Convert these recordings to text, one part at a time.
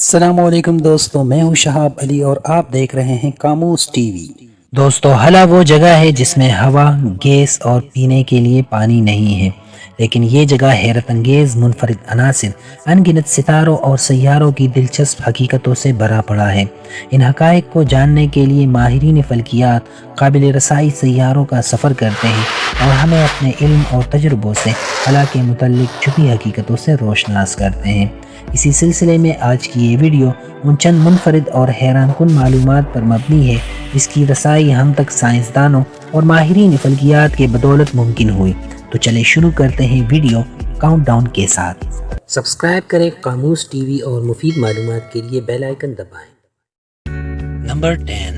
السلام علیکم دوستو، میں ہوں شہاب علی اور آپ دیکھ رہے ہیں کاموس ٹی وی۔ دوستو، خلا وہ جگہ ہے جس میں ہوا، گیس اور پینے کے لیے پانی نہیں ہے، لیکن یہ جگہ حیرت انگیز منفرد عناصر، ان گنت ستاروں اور سیاروں کی دلچسپ حقیقتوں سے بھرا پڑا ہے۔ ان حقائق کو جاننے کے لیے ماہرین فلکیات قابل رسائی سیاروں کا سفر کرتے ہیں اور ہمیں اپنے علم اور تجربوں سے خلا کے متعلق چھپی حقیقتوں سے روشناس کرتے ہیں۔ اسی سلسلے میں آج کی یہ ویڈیو ان چند منفرد اور حیران کن معلومات پر مبنی ہے جس کی رسائی ہم تک سائنسدانوں اور ماہرین فلکیات کے بدولت ممکن ہوئی۔ تو چلے شروع کرتے ہیں ویڈیو کاؤنٹ ڈاؤن کے ساتھ۔ سبسکرائب کریں کاموس ٹی وی اور مفید معلومات کے لیے بیل آئیکن دبائیں۔ نمبر 10،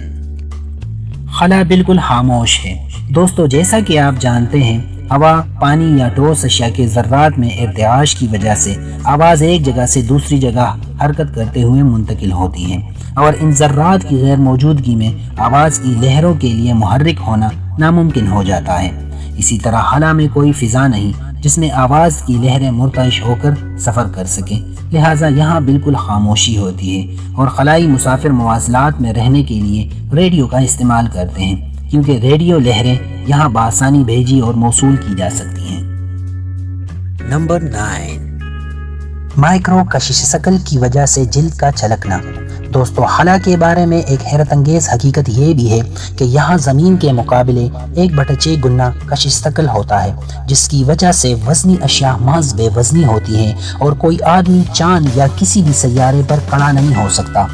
خلا بالکل خاموش ہے۔ دوستو، جیسا کہ آپ جانتے ہیں، ہوا، پانی یا ٹھوس اشیاء کے ذرات میں ارتعاش کی وجہ سے آواز ایک جگہ سے دوسری جگہ حرکت کرتے ہوئے منتقل ہوتی ہے، اور ان ذرات کی غیر موجودگی میں آواز کی لہروں کے لیے محرک ہونا ناممکن ہو جاتا ہے۔ اسی طرح خلا میں کوئی فضا نہیں جس میں آواز کی لہریں مرتعش ہو کر سفر کر سکیں، لہٰذا یہاں بالکل خاموشی ہوتی ہے، اور خلائی مسافر مواصلات میں رہنے کے لیے ریڈیو کا استعمال کرتے ہیں، کیونکہ ریڈیو لہریں یہاں بآسانی بھیجی اور موصول کی جا سکتی ہیں۔ نمبر 9، مائکرو کشش شکل کی وجہ سے جلد کا چھلکنا۔ دوستو، خلا کے بارے میں ایک حیرت انگیز حقیقت یہ بھی ہے کہ یہاں زمین کے مقابلے 1/6 گنا کشش شکل ہوتا ہے، جس کی وجہ سے وزنی اشیاء محض بے وزنی ہوتی ہیں اور کوئی آدمی چاند یا کسی بھی سیارے پر کھڑا نہیں ہو سکتا۔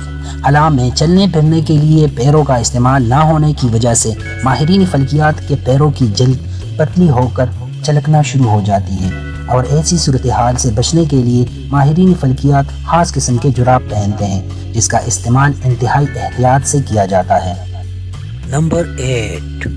خلا میں چلنے پھرنے کے لیے پیروں کا استعمال نہ ہونے کی وجہ سے ماہرین فلکیات کے پیروں کی جلد پتلی ہو کر چلکنا شروع ہو جاتی ہے، اور ایسی صورتحال سے بچنے کے لیے ماہرین فلکیات خاص قسم کے جراب پہنتے ہیں جس کا استعمال انتہائی احتیاط سے کیا جاتا ہے۔ نمبر 8،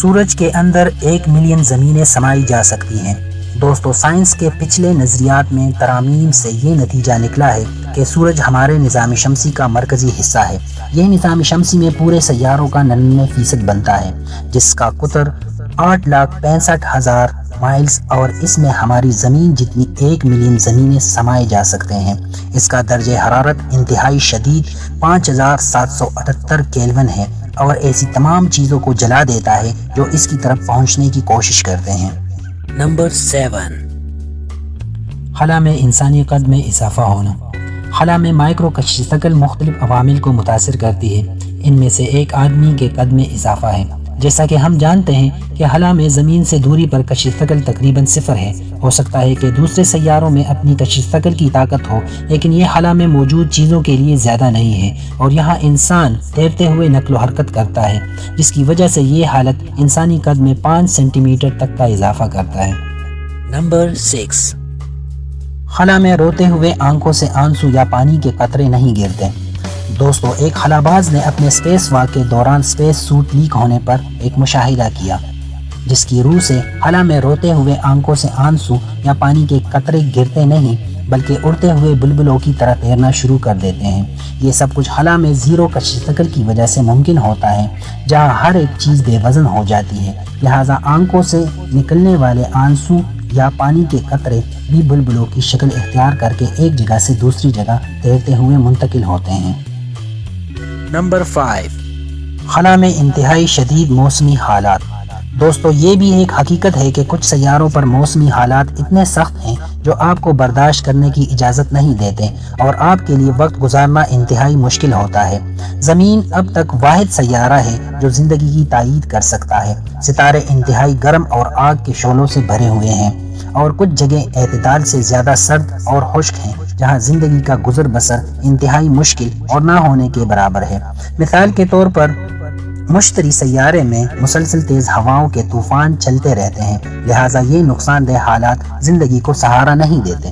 سورج کے اندر 1 ملین زمینیں سمائی جا سکتی ہیں۔ دوستو، سائنس کے پچھلے نظریات میں ترامیم سے یہ نتیجہ نکلا ہے کہ سورج ہمارے نظام شمسی کا مرکزی حصہ ہے۔ یہ نظام شمسی میں پورے سیاروں کا 99% بنتا ہے، جس کا قطر 8,65,000 مائلز، اور اس میں ہماری زمین جتنی 1 ملین زمینیں سمائے جا سکتے ہیں۔ اس کا درجہ حرارت انتہائی شدید 5778 کیلون ہے، اور ایسی تمام چیزوں کو جلا دیتا ہے جو اس کی طرف پہنچنے کی کوشش کرتے ہیں۔ نمبر 7، خلا میں انسانی قد میں اضافہ ہونا۔ خلا میں مائکرو کشش شکل مختلف عوامل کو متاثر کرتی ہے، ان میں سے ایک آدمی کے قد میں اضافہ ہے۔ جیسا کہ ہم جانتے ہیں کہ خلا میں زمین سے دوری پر کشش شکل تقریباً 0 ہے۔ ہو سکتا ہے کہ دوسرے سیاروں میں اپنی کشش شکل کی طاقت ہو، لیکن یہ خلا میں موجود چیزوں کے لیے زیادہ نہیں ہے، اور یہاں انسان تیرتے ہوئے نقل و حرکت کرتا ہے، جس کی وجہ سے یہ حالت انسانی قد میں 5 سینٹی میٹر تک کا اضافہ کرتا ہے۔ نمبر 6، خلا میں روتے ہوئے آنکھوں سے آنسو یا پانی کے قطرے نہیں گرتے۔ دوستو، ایک خلا باز نے اپنے اسپیس واک کے دوران اسپیس سوٹ لیک ہونے پر ایک مشاہدہ کیا، جس کی روح سے خلا میں روتے ہوئے آنکھوں سے آنسو یا پانی کے قطرے گرتے نہیں بلکہ اڑتے ہوئے بلبلوں کی طرح تیرنا شروع کر دیتے ہیں۔ یہ سب کچھ خلا میں زیرو کشش شکل کی وجہ سے ممکن ہوتا ہے، جہاں ہر ایک چیز بے وزن ہو جاتی ہے، لہٰذا آنکھوں سے نکلنے والے آنسو یا پانی کے قطرے بھی بلبلوں کی شکل اختیار کر کے ایک جگہ سے دوسری جگہ تیرتے ہوئے منتقل ہوتے ہیں۔ نمبر 5، خلا میں انتہائی شدید موسمی حالات۔ دوستو، یہ بھی ایک حقیقت ہے کہ کچھ سیاروں پر موسمی حالات اتنے سخت ہیں جو آپ کو برداشت کرنے کی اجازت نہیں دیتے، اور آپ کے لیے وقت گزارنا انتہائی مشکل ہوتا ہے۔ زمین اب تک واحد سیارہ ہے جو زندگی کی تائید کر سکتا ہے۔ ستارے انتہائی گرم اور آگ کے شعلوں سے بھرے ہوئے ہیں، اور کچھ جگہیں اعتدال سے زیادہ سرد اور خشک ہیں جہاں زندگی کا گزر بسر انتہائی مشکل اور نہ ہونے کے برابر ہے۔ مثال کے طور پر مشتری سیارے میں مسلسل تیز ہواؤں کے طوفان چلتے رہتے ہیں، لہٰذا یہ نقصان دہ حالات زندگی کو سہارا نہیں دیتے۔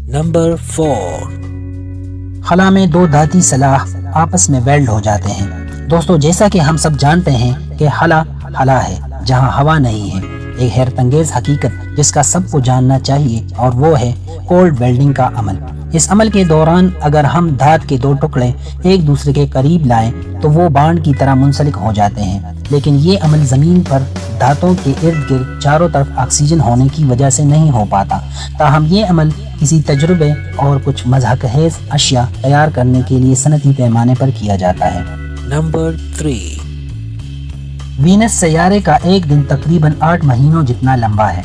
نمبر 4، خلا میں 2 دھاتی سلاخ آپس میں ویلڈ ہو جاتے ہیں۔ دوستو، جیسا کہ ہم سب جانتے ہیں کہ خلا ہے جہاں ہوا نہیں ہے، ایک حیرت انگیز حقیقت جس کا سب کو جاننا چاہیے، اور وہ ہے کولڈ ویلڈنگ کا عمل۔ اس عمل کے دوران اگر ہم دھات کے 2 ٹکڑے ایک دوسرے کے قریب لائیں تو وہ بانڈ کی طرح منسلک ہو جاتے ہیں، لیکن یہ عمل زمین پر دھاتوں کے ارد گرد چاروں طرف آکسیجن ہونے کی وجہ سے نہیں ہو پاتا۔ تاہم یہ عمل کسی تجربے اور کچھ مضحک خیز اشیاء تیار کرنے کے لیے صنعتی پیمانے پر کیا جاتا ہے۔ نمبر 3، وینس سیارے کا ایک دن تقریباً 8 مہینوں جتنا لمبا ہے۔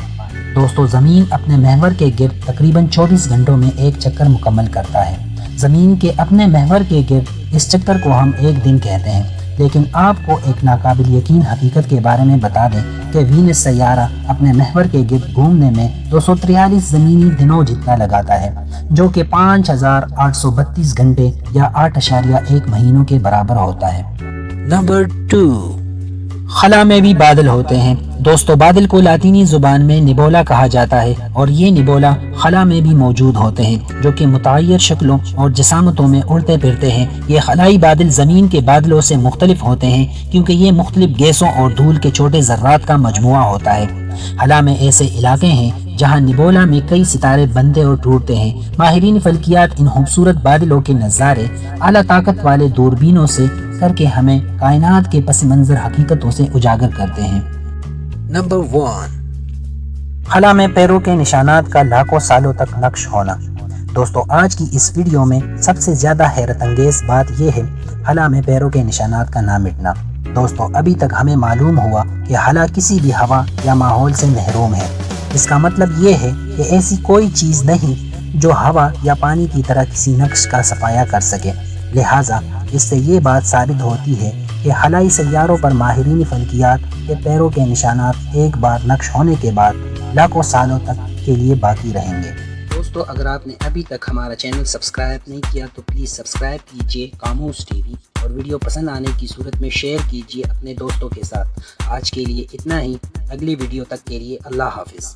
دوستو، زمین اپنے محور کے گرد تقریباً 24 گھنٹوں میں ایک چکر مکمل کرتا ہے۔ زمین کے اپنے محور کے گرد اس چکر کو ہم ایک دن کہتے ہیں، لیکن آپ کو ایک ناقابل یقین حقیقت کے بارے میں بتا دیں کہ وینس سیارہ اپنے محور کے گرد گھومنے میں 243 زمینی دنوں جتنا لگاتا ہے، جو کہ 5832 گھنٹے یا 8.1 مہینوں کے برابر ہوتا ہے۔ نمبر 2، خلا میں بھی بادل ہوتے ہیں۔ دوستو، بادل کو لاطینی زبان میں نبولا کہا جاتا ہے، اور یہ نبولا خلا میں بھی موجود ہوتے ہیں، جو کہ متعیر شکلوں اور جسامتوں میں اڑتے پھرتے ہیں۔ یہ خلائی بادل زمین کے بادلوں سے مختلف ہوتے ہیں کیونکہ یہ مختلف گیسوں اور دھول کے چھوٹے ذرات کا مجموعہ ہوتا ہے۔ خلا میں ایسے علاقے ہیں جہاں نبولا میں کئی ستارے بنتے اور ٹوٹتے ہیں۔ ماہرین فلکیات ان خوبصورت بادلوں کے نظارے اعلیٰ طاقت والے دوربینوں سے کر کے ہمیں کائنات کے پس منظر حقیقتوں سے اجاگر کرتے ہیں۔ نمبر 1، خلا میں پیروں کے نشانات کا لاکھوں سالوں تک نقش ہونا۔ دوستو، آج کی اس ویڈیو میں سب سے زیادہ حیرت انگیز بات یہ ہے خلا میں پیروں کے نشانات کا نہ مٹنا۔ دوستو، ابھی تک ہمیں معلوم ہوا کہ خلا کسی بھی ہوا یا ماحول سے محروم ہے۔ اس کا مطلب یہ ہے کہ ایسی کوئی چیز نہیں جو ہوا یا پانی کی طرح کسی نقش کا صفایا کر سکے۔ لہٰذا اس سے یہ بات ثابت ہوتی ہے کہ خلائی سیاروں پر ماہرین فلکیات کے پیروں کے نشانات ایک بار نقش ہونے کے بعد لاکھوں سالوں تک کے لیے باقی رہیں گے۔ دوستو، اگر آپ نے ابھی تک ہمارا چینل سبسکرائب نہیں کیا تو پلیز سبسکرائب کیجئے قاموس ٹی وی، اور ویڈیو پسند آنے کی صورت میں شیئر کیجئے اپنے دوستوں کے ساتھ۔ آج کے لیے اتنا ہی، اگلی ویڈیو تک کے لیے اللہ حافظ۔